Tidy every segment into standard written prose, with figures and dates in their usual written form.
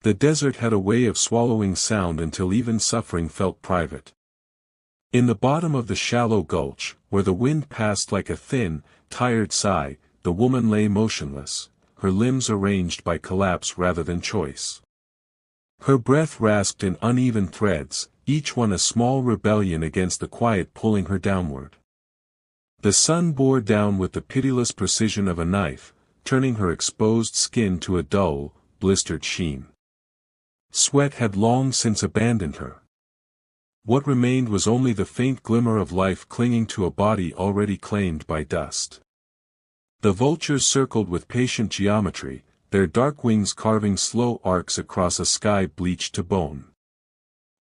The desert had a way of swallowing sound until even suffering felt private. In the bottom of the shallow gulch, where the wind passed like a thin, tired sigh, the woman lay motionless, her limbs arranged by collapse rather than choice. Her breath rasped in uneven threads, each one a small rebellion against the quiet pulling her downward. The sun bore down with the pitiless precision of a knife, turning her exposed skin to a dull, blistered sheen. Sweat had long since abandoned her. What remained was only the faint glimmer of life clinging to a body already claimed by dust. The vultures circled with patient geometry, their dark wings carving slow arcs across a sky bleached to bone.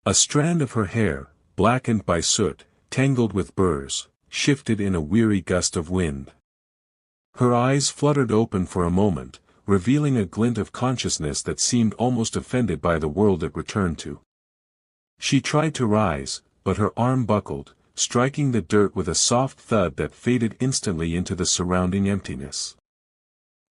A strand of her hair, blackened by soot, tangled with burrs, shifted in a weary gust of wind. Her eyes fluttered open for a moment, revealing a glint of consciousness that seemed almost offended by the world it returned to. She tried to rise, but her arm buckled, striking the dirt with a soft thud that faded instantly into the surrounding emptiness.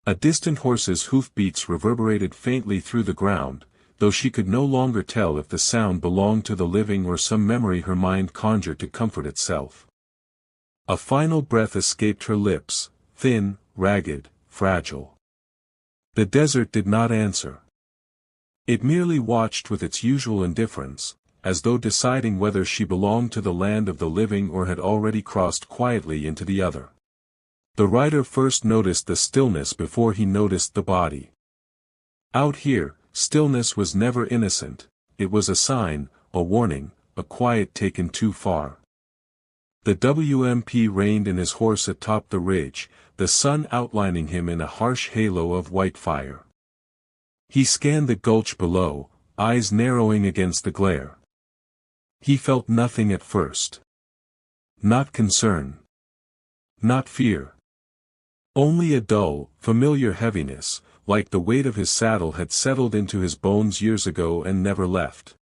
A distant horse's hoofbeats reverberated faintly through the ground, though she could no longer tell if the sound belonged to the living or some memory her mind conjured to comfort itself. A final breath escaped her lips, thin, ragged, fragile. The desert did not answer. It merely watched with its usual indifference, as though deciding whether she belonged to the land of the living or had already crossed quietly into the other. The rider first noticed the stillness before he noticed the body. Out here, stillness was never innocent, it was a sign, a warning, a quiet taken too far. The WMP reined in his horse atop the ridge, the sun outlining him in a harsh halo of white fire. He scanned the gulch below, eyes narrowing against the glare. He felt nothing at first. Not concern. Not fear. Only a dull, familiar heaviness, like the weight of his saddle had settled into his bones years ago and never left.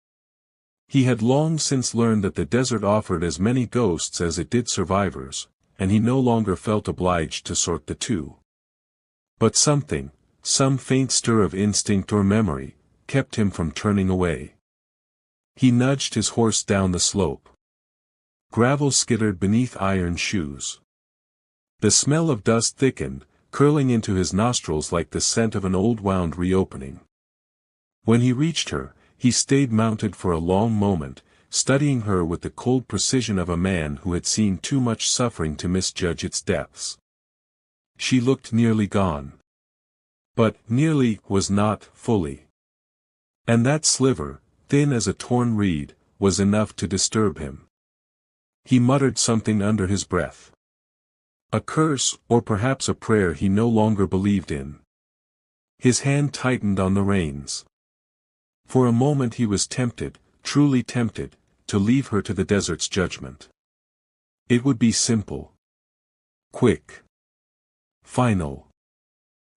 He had long since learned that the desert offered as many ghosts as it did survivors, and he no longer felt obliged to sort the two. But something, some faint stir of instinct or memory, kept him from turning away. He nudged his horse down the slope. Gravel skittered beneath iron shoes. The smell of dust thickened, curling into his nostrils like the scent of an old wound reopening. When he reached her, he stayed mounted for a long moment, studying her with the cold precision of a man who had seen too much suffering to misjudge its depths. She looked nearly gone. But nearly was not fully. And that sliver, thin as a torn reed, was enough to disturb him. He muttered something under his breath. A curse, or perhaps a prayer he no longer believed in. His hand tightened on the reins. For a moment he was tempted, truly tempted, to leave her to the desert's judgment. It would be simple. Quick. Final.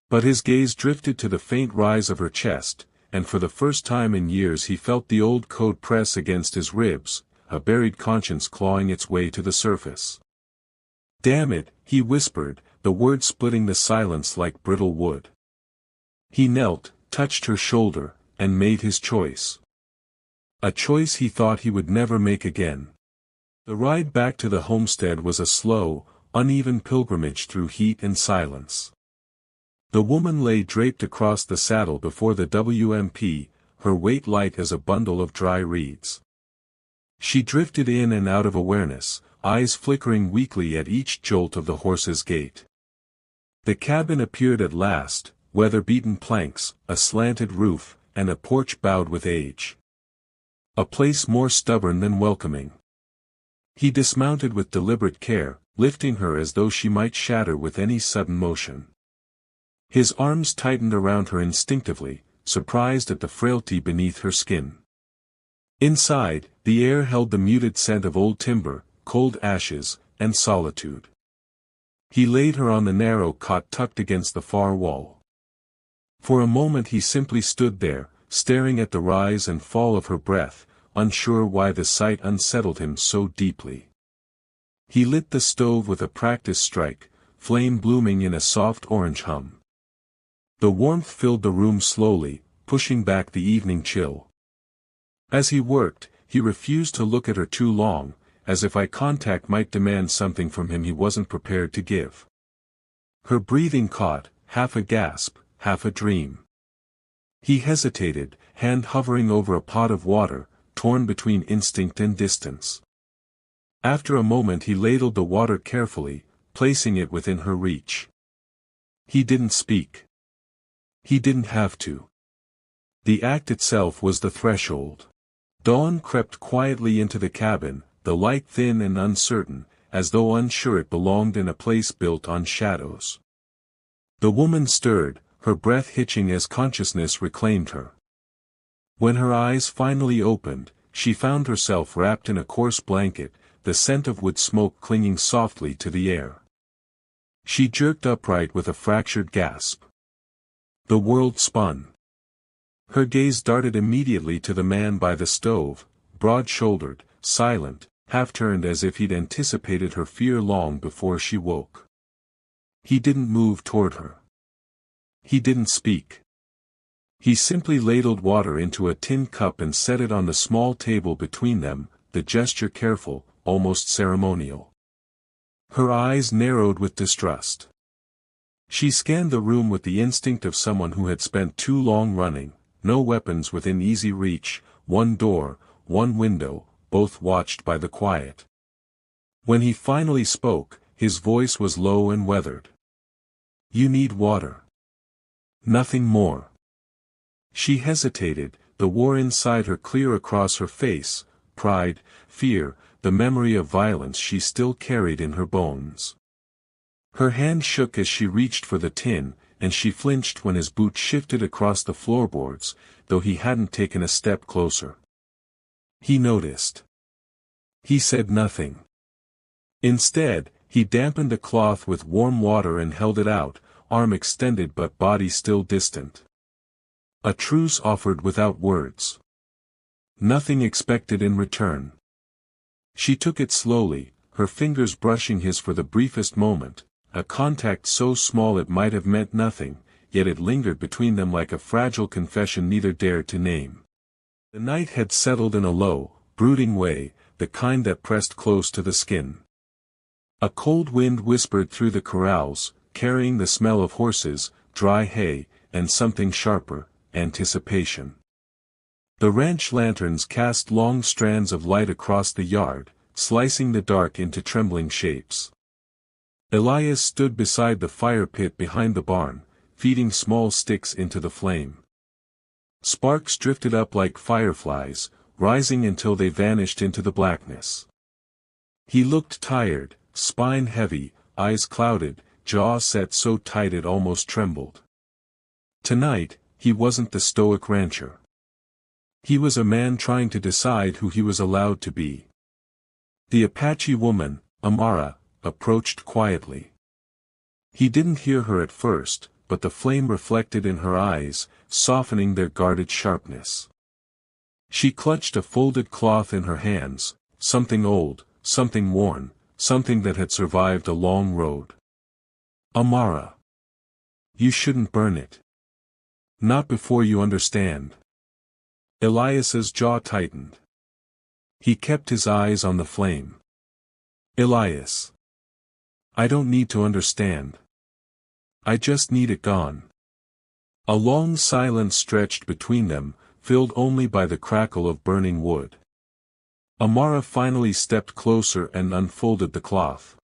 But his gaze drifted to the faint rise of her chest, and for the first time in years he felt the old code press against his ribs, a buried conscience clawing its way to the surface. "Damn it," he whispered, the words splitting the silence like brittle wood. He knelt, touched her shoulder, and made his choice. A choice he thought he would never make again. The ride back to the homestead was a slow, uneven pilgrimage through heat and silence. The woman lay draped across the saddle before the WMP, her weight light as a bundle of dry reeds. She drifted in and out of awareness, eyes flickering weakly at each jolt of the horse's gait. The cabin appeared at last, weather-beaten planks, a slanted roof, and a porch bowed with age. A place more stubborn than welcoming. He dismounted with deliberate care, lifting her as though she might shatter with any sudden motion. His arms tightened around her instinctively, surprised at the frailty beneath her skin. Inside, the air held the muted scent of old timber, cold ashes, and solitude. He laid her on the narrow cot tucked against the far wall. For a moment he simply stood there, staring at the rise and fall of her breath, unsure why the sight unsettled him so deeply. He lit the stove with a practiced strike, flame blooming in a soft orange hum. The warmth filled the room slowly, pushing back the evening chill. As he worked, he refused to look at her too long, as if eye contact might demand something from him he wasn't prepared to give. Her breathing caught, half a gasp, half a dream. He hesitated, hand hovering over a pot of water, torn between instinct and distance. After a moment he ladled the water carefully, placing it within her reach. He didn't speak. He didn't have to. The act itself was the threshold. Dawn crept quietly into the cabin, the light thin and uncertain, as though unsure it belonged in a place built on shadows. The woman stirred, her breath hitching as consciousness reclaimed her. When her eyes finally opened, she found herself wrapped in a coarse blanket, the scent of wood smoke clinging softly to the air. She jerked upright with a fractured gasp. The world spun. Her gaze darted immediately to the man by the stove, broad-shouldered, silent, half-turned as if he'd anticipated her fear long before she woke. He didn't move toward her. He didn't speak. He simply ladled water into a tin cup and set it on the small table between them, the gesture careful, almost ceremonial. Her eyes narrowed with distrust. She scanned the room with the instinct of someone who had spent too long running, no weapons within easy reach, one door, one window, both watched by the quiet. When he finally spoke, his voice was low and weathered. "You need water. Nothing more." She hesitated, the war inside her clear across her face, pride, fear, the memory of violence she still carried in her bones. Her hand shook as she reached for the tin, and she flinched when his boot shifted across the floorboards, though he hadn't taken a step closer. He noticed. He said nothing. Instead, he dampened the cloth with warm water and held it out, arm extended but body still distant. A truce offered without words. Nothing expected in return. She took it slowly, her fingers brushing his for the briefest moment, a contact so small it might have meant nothing, yet it lingered between them like a fragile confession neither dared to name. The night had settled in a low, brooding way, the kind that pressed close to the skin. A cold wind whispered through the corrals, carrying the smell of horses, dry hay, and something sharper, anticipation. The ranch lanterns cast long strands of light across the yard, slicing the dark into trembling shapes. Elias stood beside the fire pit behind the barn, feeding small sticks into the flame. Sparks drifted up like fireflies, rising until they vanished into the blackness. He looked tired, spine heavy, eyes clouded, jaw set so tight it almost trembled. Tonight, he wasn't the stoic rancher. He was a man trying to decide who he was allowed to be. The Apache woman, Amara, approached quietly. He didn't hear her at first, but the flame reflected in her eyes, softening their guarded sharpness. She clutched a folded cloth in her hands, something old, something worn, something that had survived a long road. "Amara. You shouldn't burn it. Not before you understand." Elias's jaw tightened. He kept his eyes on the flame. "Elias. I don't need to understand. I just need it gone." A long silence stretched between them, filled only by the crackle of burning wood. Amara finally stepped closer and unfolded the cloth.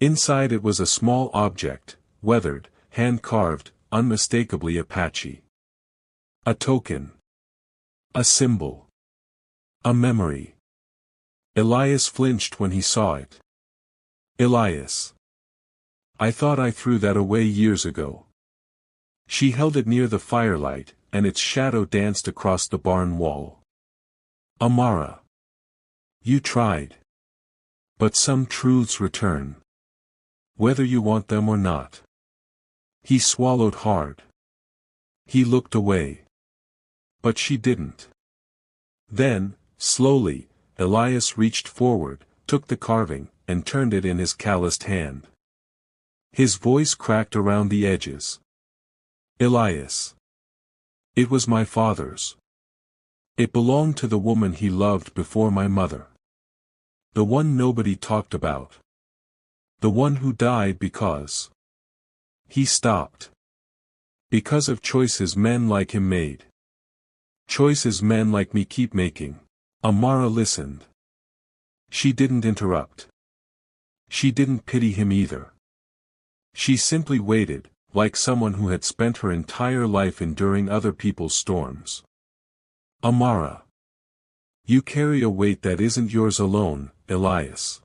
Inside it was a small object, weathered, hand-carved, unmistakably Apache. A token. A symbol. A memory. Elias flinched when he saw it. "Elias. I thought I threw that away years ago." She held it near the firelight, and its shadow danced across the barn wall. "Amara. You tried. But some truths return. Whether you want them or not." He swallowed hard. He looked away. But she didn't. Then, slowly, Elias reached forward, took the carving, and turned it in his calloused hand. His voice cracked around the edges. "Elias. It was my father's. It belonged to the woman he loved before my mother. The one nobody talked about. The one who died because. He stopped. Because of choices men like him made. Choices men like me keep making. Amara listened. She didn't interrupt. She didn't pity him either. She simply waited, like someone who had spent her entire life enduring other people's storms. Amara. You carry a weight that isn't yours alone, Elias.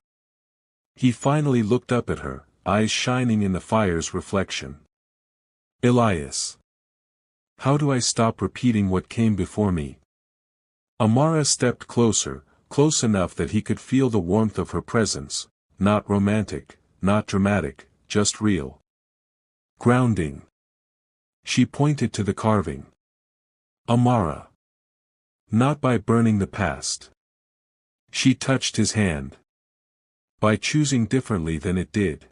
He finally looked up at her, eyes shining in the fire's reflection. Elias. How do I stop repeating what came before me? Amara stepped closer, close enough that he could feel the warmth of her presence, not romantic, not dramatic, just real. Grounding. She pointed to the carving. Amara. Not by burning the past. She touched his hand. By choosing differently than it did.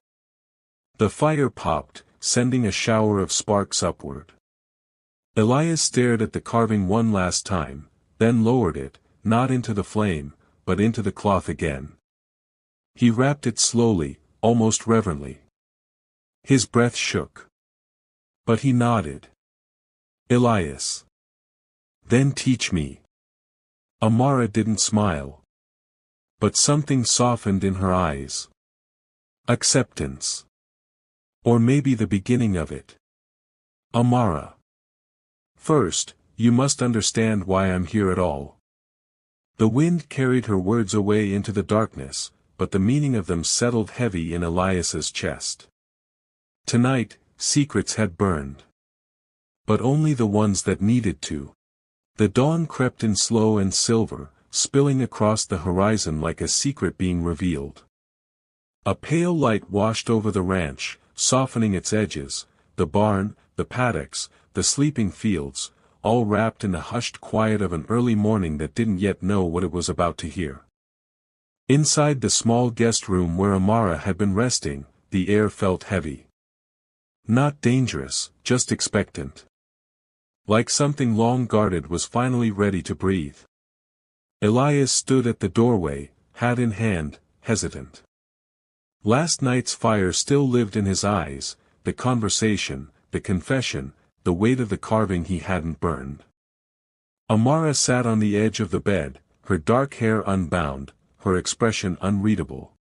The fire popped, sending a shower of sparks upward. Elias stared at the carving one last time, then lowered it, not into the flame, but into the cloth again. He wrapped it slowly, almost reverently. His breath shook. But he nodded. Elias. Then teach me. Amara didn't smile. But something softened in her eyes. Acceptance. Or maybe the beginning of it. Amara. First, you must understand why I'm here at all. The wind carried her words away into the darkness, but the meaning of them settled heavy in Elias's chest. Tonight, secrets had burned. But only the ones that needed to. The dawn crept in slow and silver, spilling across the horizon like a secret being revealed. A pale light washed over the ranch, softening its edges, the barn, the paddocks, the sleeping fields, all wrapped in the hushed quiet of an early morning that didn't yet know what it was about to hear. Inside the small guest room where Amara had been resting, the air felt heavy. Not dangerous, just expectant. Like something long guarded was finally ready to breathe. Elias stood at the doorway, hat in hand, hesitant. Last night's fire still lived in his eyes, the conversation, the confession, the weight of the carving he hadn't burned. Amara sat on the edge of the bed, her dark hair unbound, her expression unreadable.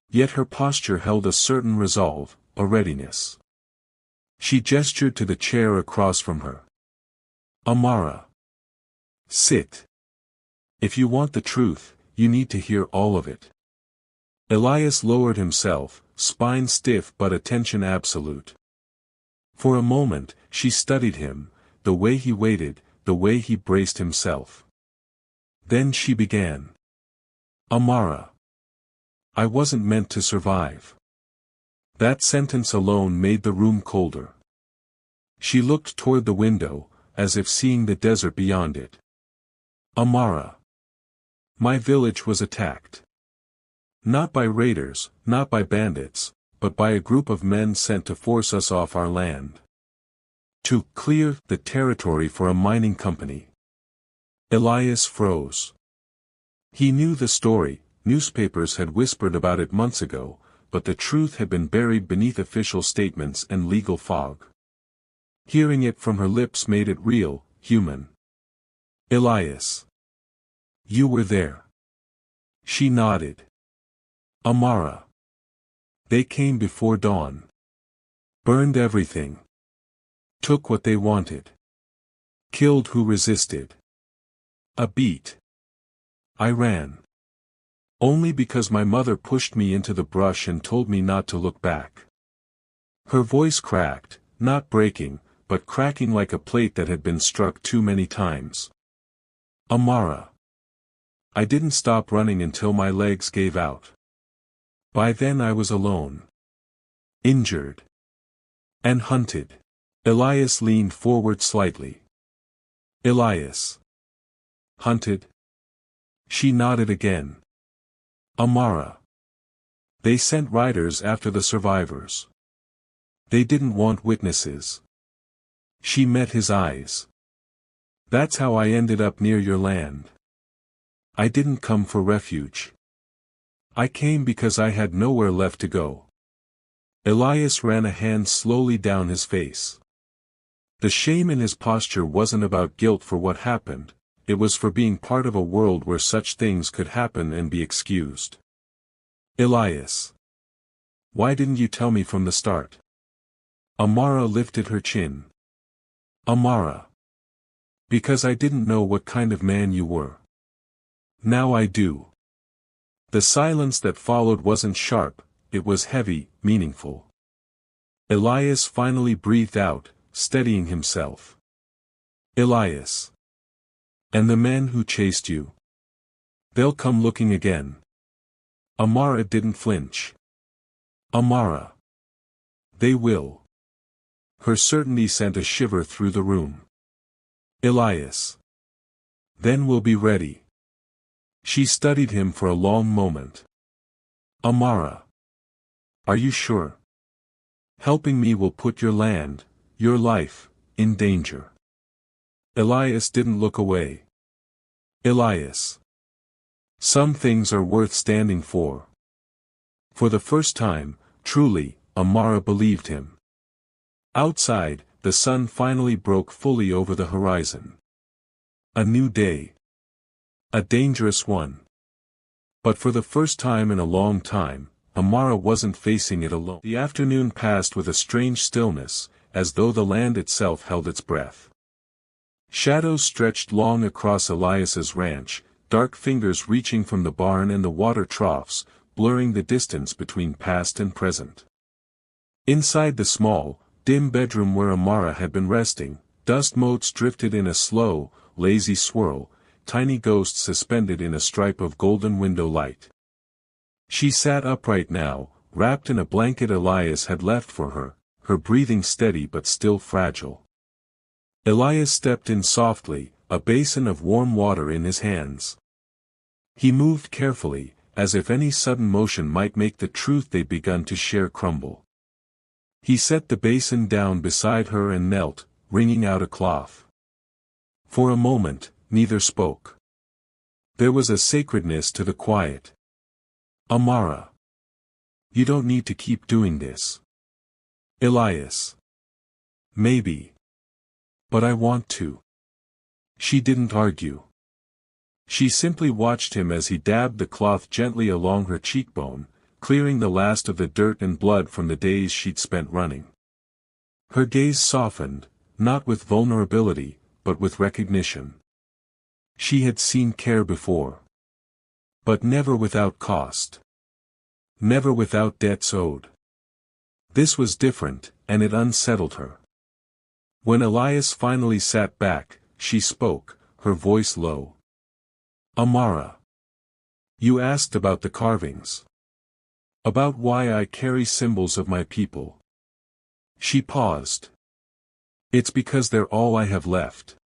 Yet her posture held a certain resolve, a readiness. She gestured to the chair across from her. Amara. Sit. If you want the truth, you need to hear all of it. Elias lowered himself, spine stiff but attention absolute. For a moment, she studied him, the way he waited, the way he braced himself. Then she began. Amara. I wasn't meant to survive. That sentence alone made the room colder. She looked toward the window, as if seeing the desert beyond it. Amara. My village was attacked. Not by raiders, not by bandits, but by a group of men sent to force us off our land. To clear the territory for a mining company. Elias froze. He knew the story, newspapers had whispered about it months ago, but the truth had been buried beneath official statements and legal fog. Hearing it from her lips made it real, human. Elias. You were there. She nodded. Amara. They came before dawn. Burned everything. Took what they wanted. Killed who resisted. A beat. I ran. Only because my mother pushed me into the brush and told me not to look back. Her voice cracked, not breaking, but cracking like a plate that had been struck too many times. Amara. I didn't stop running until my legs gave out. By then I was alone. Injured. And hunted. Elias leaned forward slightly. Elias. Hunted? She nodded again. Amara. They sent riders after the survivors. They didn't want witnesses. She met his eyes. That's how I ended up near your land. I didn't come for refuge. I came because I had nowhere left to go. Elias ran a hand slowly down his face. The shame in his posture wasn't about guilt for what happened, it was for being part of a world where such things could happen and be excused. Elias. Why didn't you tell me from the start? Amara lifted her chin. Amara. Because I didn't know what kind of man you were. Now I do. The silence that followed wasn't sharp, it was heavy, meaningful. Elias finally breathed out, steadying himself. Elias. And the men who chased you? They'll come looking again. Amara didn't flinch. Amara. They will. Her certainty sent a shiver through the room. Elias. Then we'll be ready. She studied him for a long moment. Amara. Are you sure? Helping me will put your land, your life, in danger. Elias didn't look away. Elias. Some things are worth standing for. For the first time, truly, Amara believed him. Outside, the sun finally broke fully over the horizon. A new day. A dangerous one. But for the first time in a long time, Amara wasn't facing it alone. The afternoon passed with a strange stillness, as though the land itself held its breath. Shadows stretched long across Elias's ranch, dark fingers reaching from the barn and the water troughs, blurring the distance between past and present. Inside the small, dim bedroom where Amara had been resting, dust motes drifted in a slow, lazy swirl, tiny ghosts suspended in a stripe of golden window light. She sat upright now, wrapped in a blanket Elias had left for her, her breathing steady but still fragile. Elias stepped in softly, a basin of warm water in his hands. He moved carefully, as if any sudden motion might make the truth they'd begun to share crumble. He set the basin down beside her and knelt, wringing out a cloth. For a moment, neither spoke. There was a sacredness to the quiet. Amara. You don't need to keep doing this. Elias. Maybe. But I want to. She didn't argue. She simply watched him as he dabbed the cloth gently along her cheekbone, clearing the last of the dirt and blood from the days she'd spent running. Her gaze softened, not with vulnerability, but with recognition. She had seen care before. But never without cost. Never without debts owed. This was different, and it unsettled her. When Elias finally sat back, she spoke, her voice low. Amara. You asked about the carvings. About why I carry symbols of my people. She paused. It's because they're all I have left.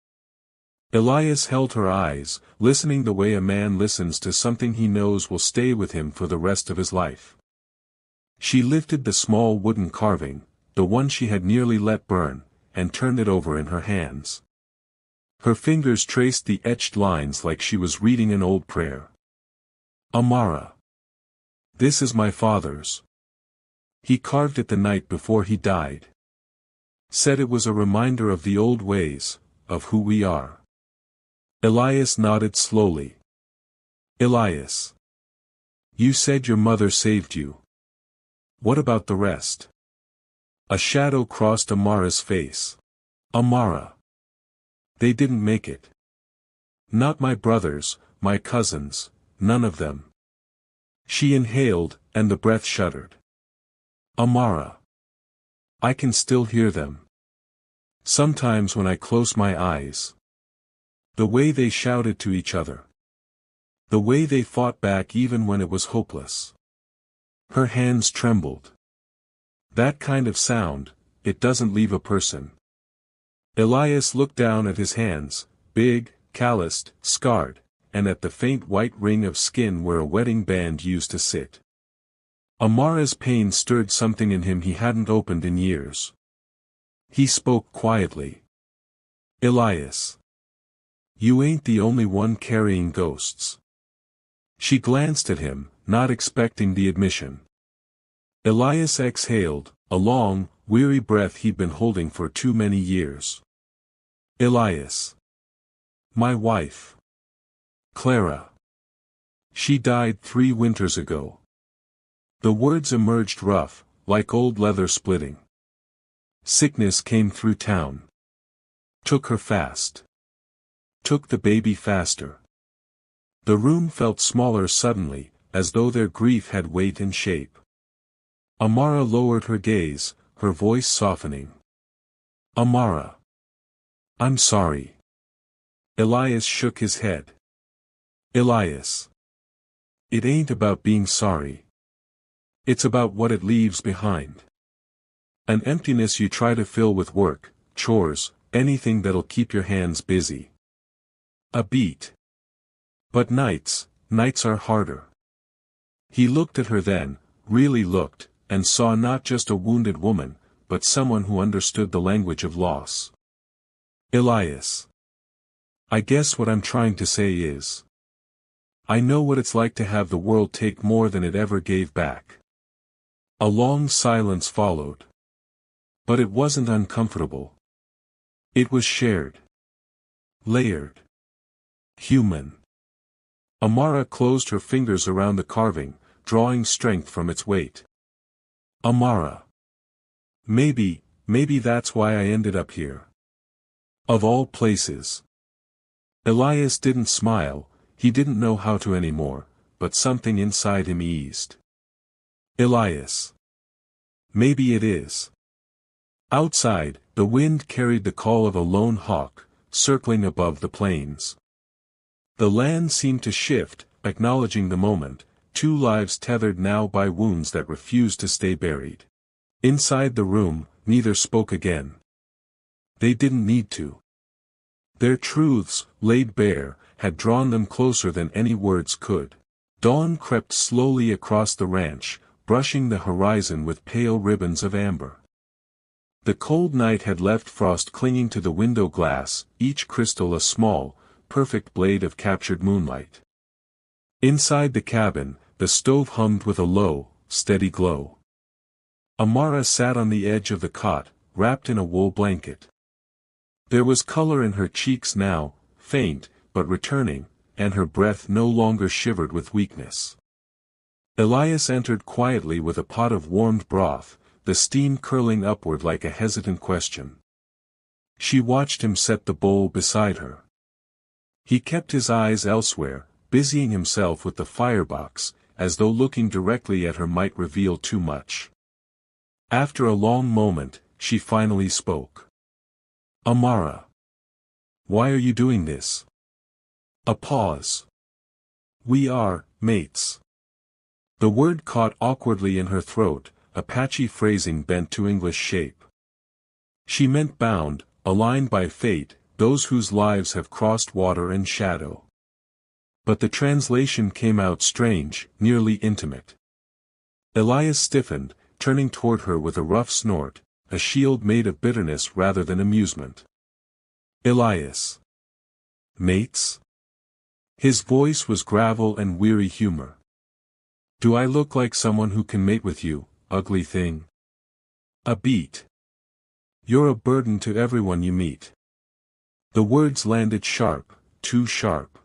Elias held her eyes, listening the way a man listens to something he knows will stay with him for the rest of his life. She lifted the small wooden carving, the one she had nearly let burn, and turned it over in her hands. Her fingers traced the etched lines like she was reading an old prayer. Amara. This is my father's. He carved it the night before he died. Said it was a reminder of the old ways, of who we are. Elias nodded slowly. Elias. You said your mother saved you. What about the rest? A shadow crossed Amara's face. Amara. They didn't make it. Not my brothers, my cousins, none of them. She inhaled, and the breath shuddered. Amara. I can still hear them. Sometimes when I close my eyes. The way they shouted to each other. The way they fought back even when it was hopeless. Her hands trembled. That kind of sound, it doesn't leave a person. Elias looked down at his hands, big, calloused, scarred, and at the faint white ring of skin where a wedding band used to sit. Amara's pain stirred something in him he hadn't opened in years. He spoke quietly. Elias. You ain't the only one carrying ghosts. She glanced at him, not expecting the admission. Elias exhaled, a long, weary breath he'd been holding for too many years. Elias. My wife. Clara. She died 3 winters ago. The words emerged rough, like old leather splitting. Sickness came through town. Took her fast. Took the baby faster. The room felt smaller suddenly, as though their grief had weight and shape. Amara lowered her gaze, her voice softening. Amara. I'm sorry. Elias shook his head. Elias. It ain't about being sorry. It's about what it leaves behind. An emptiness you try to fill with work, chores, anything that'll keep your hands busy. A beat. But nights are harder. He looked at her then, really looked, and saw not just a wounded woman, but someone who understood the language of loss. Elias. I guess what I'm trying to say is, I know what it's like to have the world take more than it ever gave back. A long silence followed. But it wasn't uncomfortable. It was shared. Layered. Human. Amara closed her fingers around the carving, drawing strength from its weight. Amara. Maybe that's why I ended up here. Of all places. Elias didn't smile, he didn't know how to anymore, but something inside him eased. Elias. Maybe it is. Outside, the wind carried the call of a lone hawk, circling above the plains. The land seemed to shift, acknowledging the moment, 2 lives tethered now by wounds that refused to stay buried. Inside the room, neither spoke again. They didn't need to. Their truths, laid bare, had drawn them closer than any words could. Dawn crept slowly across the ranch, brushing the horizon with pale ribbons of amber. The cold night had left frost clinging to the window glass, each crystal a small, perfect blade of captured moonlight. Inside the cabin, the stove hummed with a low, steady glow. Amara sat on the edge of the cot, wrapped in a wool blanket. There was color in her cheeks now, faint, but returning, and her breath no longer shivered with weakness. Elias entered quietly with a pot of warmed broth, the steam curling upward like a hesitant question. She watched him set the bowl beside her. He kept his eyes elsewhere, busying himself with the firebox, as though looking directly at her might reveal too much. After a long moment, she finally spoke. Amara. Why are you doing this? A pause. We are, mates. The word caught awkwardly in her throat, a patchy phrasing bent to English shape. She meant bound, aligned by fate, those whose lives have crossed water and shadow. But the translation came out strange, nearly intimate. Elias stiffened, turning toward her with a rough snort, a shield made of bitterness rather than amusement. Elias. Mates? His voice was gravel and weary humor. Do I look like someone who can mate with you, ugly thing? A beat. You're a burden to everyone you meet. The words landed sharp, too sharp.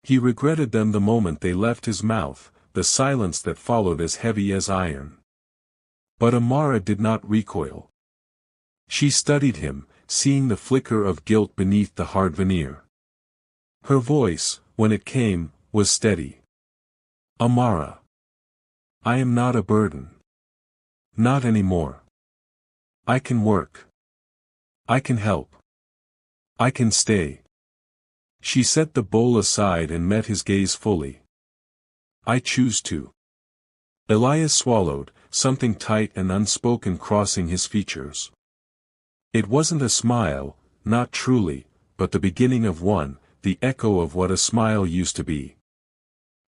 He regretted them the moment they left his mouth, the silence that followed as heavy as iron. But Amara did not recoil. She studied him, seeing the flicker of guilt beneath the hard veneer. Her voice, when it came, was steady. Amara. I am not a burden. Not anymore. I can work. I can help. I can stay. She set the bowl aside and met his gaze fully. I choose to. Elias swallowed, something tight and unspoken crossing his features. It wasn't a smile, not truly, but the beginning of one, the echo of what a smile used to be.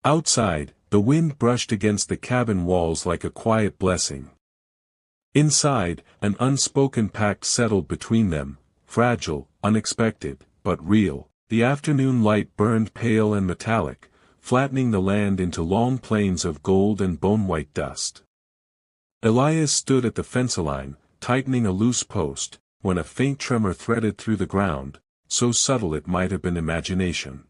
Outside, the wind brushed against the cabin walls like a quiet blessing. Inside, an unspoken pact settled between them, fragile, unexpected, but real. The afternoon light burned pale and metallic, flattening the land into long plains of gold and bone-white dust. Elias stood at the fence-line, tightening a loose post, when a faint tremor threaded through the ground, so subtle it might have been imagination.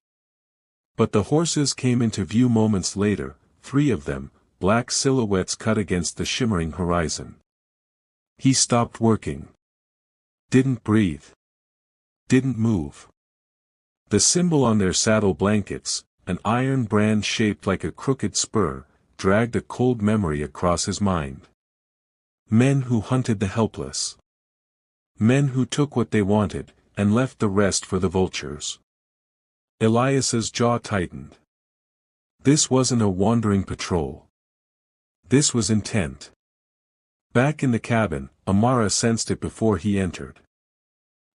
But the horses came into view moments later, 3 of them, black silhouettes cut against the shimmering horizon. He stopped working. Didn't breathe. Didn't move. The symbol on their saddle blankets, an iron brand shaped like a crooked spur, dragged a cold memory across his mind. Men who hunted the helpless. Men who took what they wanted, and left the rest for the vultures. Elias's jaw tightened. This wasn't a wandering patrol. This was intent. Back in the cabin, Amara sensed it before he entered.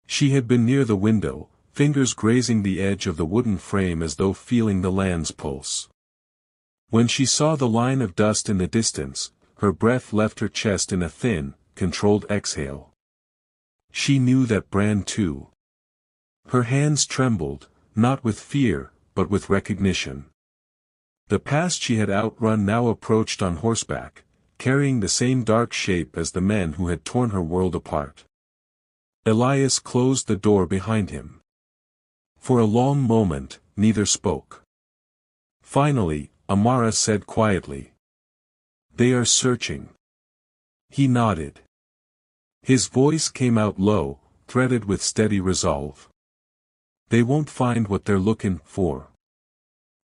She had been near the window, fingers grazing the edge of the wooden frame as though feeling the land's pulse. When she saw the line of dust in the distance, her breath left her chest in a thin, controlled exhale. She knew that brand too. Her hands trembled, not with fear, but with recognition. The past she had outrun now approached on horseback, carrying the same dark shape as the men who had torn her world apart. Elias closed the door behind him. For a long moment, neither spoke. Finally, Amara said quietly, "They are searching." He nodded. His voice came out low, threaded with steady resolve. "They won't find what they're looking for.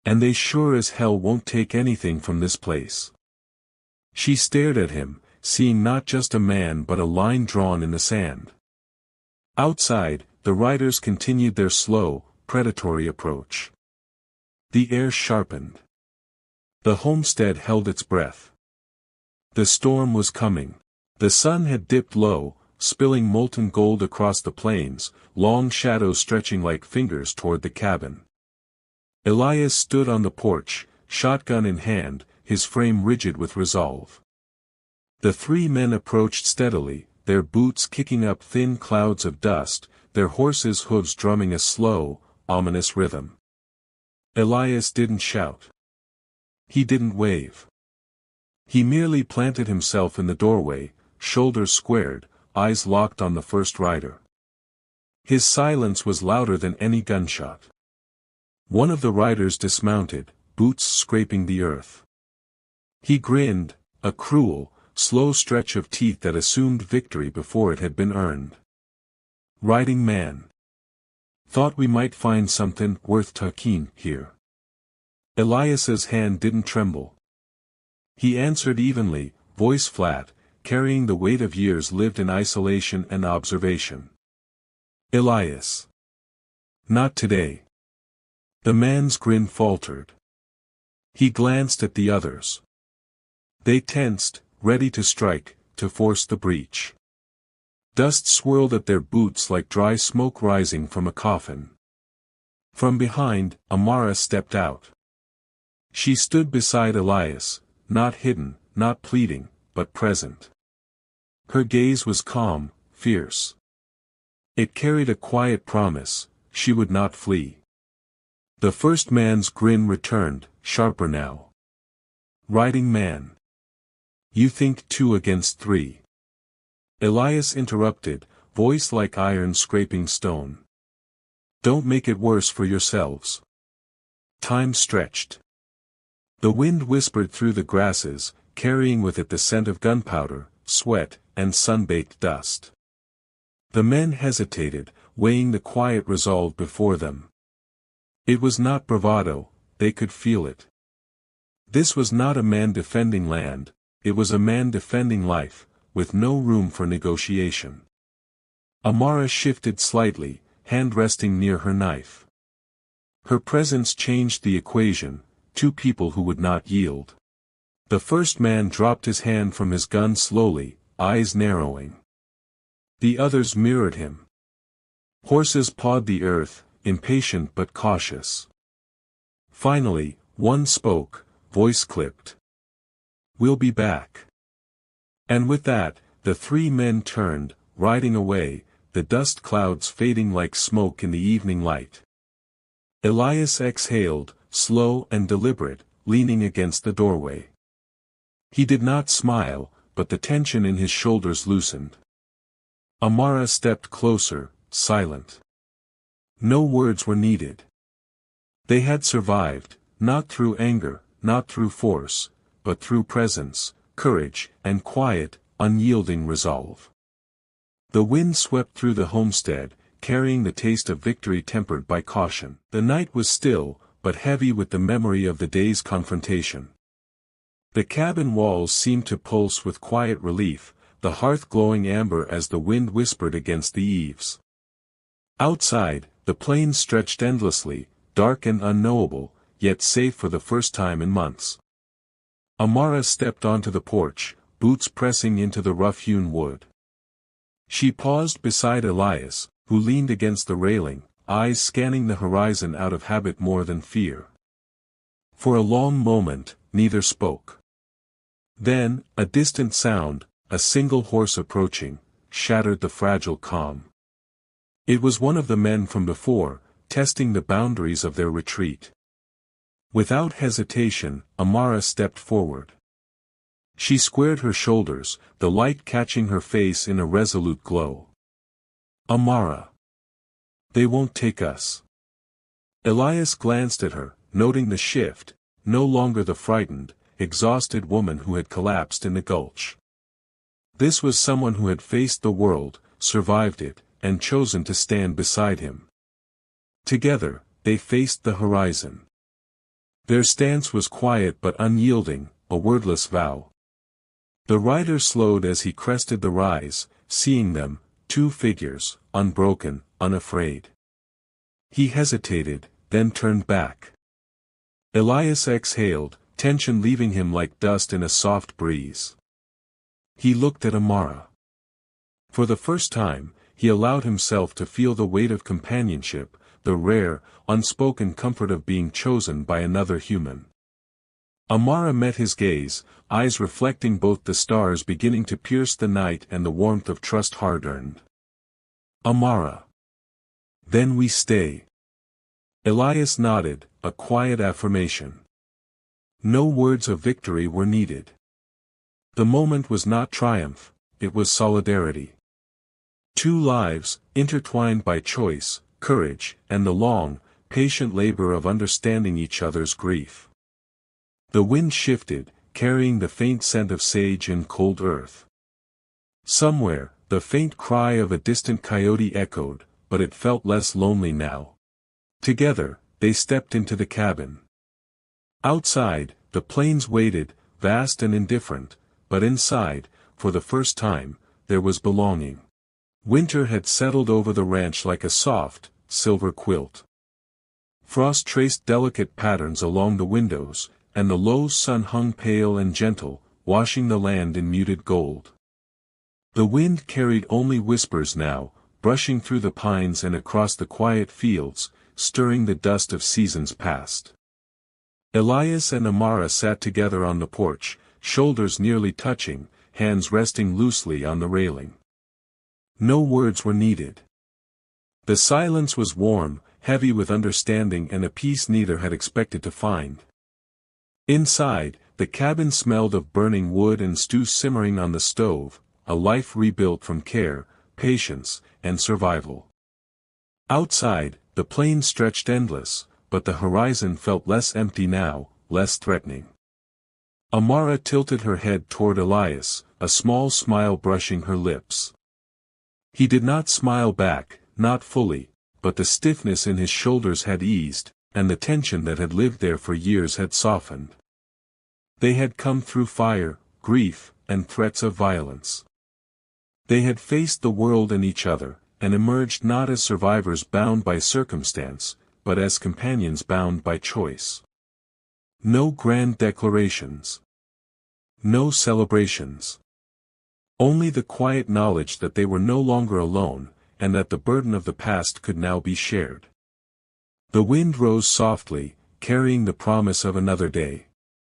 And they sure as hell won't take anything from this place." She stared at him, seeing not just a man but a line drawn in the sand. Outside, the riders continued their slow, predatory approach. The air sharpened. The homestead held its breath. The storm was coming. The sun had dipped low, spilling molten gold across the plains, long shadows stretching like fingers toward the cabin. Elias stood on the porch, shotgun in hand, his frame rigid with resolve. The 3 men approached steadily, their boots kicking up thin clouds of dust, their horses' hooves drumming a slow, ominous rhythm. Elias didn't shout. He didn't wave. He merely planted himself in the doorway, shoulders squared, eyes locked on the first rider. His silence was louder than any gunshot. One of the riders dismounted, boots scraping the earth. He grinned, a cruel, slow stretch of teeth that assumed victory before it had been earned. "Riding man. Thought we might find something worth talking here." Elias's hand didn't tremble. He answered evenly, voice flat, carrying the weight of years lived in isolation and observation. "Elias. Not today." The man's grin faltered. He glanced at the others. They tensed, ready to strike, to force the breach. Dust swirled at their boots like dry smoke rising from a coffin. From behind, Amara stepped out. She stood beside Elias, not hidden, not pleading, but present. Her gaze was calm, fierce. It carried a quiet promise, she would not flee. The first man's grin returned, sharper now. "Riding man. You think 2 against 3. Elias interrupted, voice like iron scraping stone. "Don't make it worse for yourselves." Time stretched. The wind whispered through the grasses, carrying with it the scent of gunpowder, sweat, and sun-baked dust. The men hesitated, weighing the quiet resolve before them. It was not bravado, they could feel it. This was not a man defending land, it was a man defending life, with no room for negotiation. Amara shifted slightly, hand resting near her knife. Her presence changed the equation, 2 people who would not yield. The first man dropped his hand from his gun slowly, eyes narrowing. The others mirrored him. Horses pawed the earth, impatient but cautious. Finally, one spoke, voice clipped. "We'll be back." And with that, the 3 men turned, riding away, the dust clouds fading like smoke in the evening light. Elias exhaled, slow and deliberate, leaning against the doorway. He did not smile, but the tension in his shoulders loosened. Amara stepped closer, silent. No words were needed. They had survived, not through anger, not through force, but through presence, courage, and quiet, unyielding resolve. The wind swept through the homestead, carrying the taste of victory tempered by caution. The night was still, but heavy with the memory of the day's confrontation. The cabin walls seemed to pulse with quiet relief, the hearth glowing amber as the wind whispered against the eaves. Outside, the plains stretched endlessly, dark and unknowable, yet safe for the first time in months. Amara stepped onto the porch, boots pressing into the rough-hewn wood. She paused beside Elias, who leaned against the railing, eyes scanning the horizon out of habit more than fear. For a long moment, neither spoke. Then, a distant sound, a single horse approaching, shattered the fragile calm. It was one of the men from before, testing the boundaries of their retreat. Without hesitation, Amara stepped forward. She squared her shoulders, the light catching her face in a resolute glow. Amara. They won't take us. Elias glanced at her, noting the shift, no longer the frightened, exhausted woman who had collapsed in the gulch. This was someone who had faced the world, survived it, and chosen to stand beside him. Together, they faced the horizon. Their stance was quiet but unyielding, a wordless vow. The rider slowed as he crested the rise, seeing them, two figures, unbroken, unafraid. He hesitated, then turned back. Elias exhaled, tension leaving him like dust in a soft breeze. He looked at Amara. For the first time, he allowed himself to feel the weight of companionship, the rare, unspoken comfort of being chosen by another human. Amara met his gaze, eyes reflecting both the stars beginning to pierce the night and the warmth of trust hard-earned. Amara. Then we stay. Elias nodded, a quiet affirmation. No words of victory were needed. The moment was not triumph, it was solidarity. Two lives, intertwined by choice, courage, and the long, patient labor of understanding each other's grief. The wind shifted, carrying the faint scent of sage and cold earth. Somewhere, the faint cry of a distant coyote echoed, but it felt less lonely now. Together, they stepped into the cabin. Outside, the plains waited, vast and indifferent, but inside, for the first time, there was belonging. Winter had settled over the ranch like a soft, silver quilt. Frost traced delicate patterns along the windows, and the low sun hung pale and gentle, washing the land in muted gold. The wind carried only whispers now, brushing through the pines and across the quiet fields, stirring the dust of seasons past. Elias and Amara sat together on the porch, shoulders nearly touching, hands resting loosely on the railing. No words were needed. The silence was warm, heavy with understanding and a peace neither had expected to find. Inside, the cabin smelled of burning wood and stew simmering on the stove, a life rebuilt from care, patience, and survival. Outside, the plains stretched endless, but the horizon felt less empty now, less threatening. Amara tilted her head toward Elias, a small smile brushing her lips. He did not smile back, not fully, but the stiffness in his shoulders had eased, and the tension that had lived there for years had softened. They had come through fire, grief, and threats of violence. They had faced the world and each other, and emerged not as survivors bound by circumstance, but as companions bound by choice. No grand declarations. No celebrations. Only the quiet knowledge that they were no longer alone, and that the burden of the past could now be shared. The wind rose softly, carrying the promise of another day.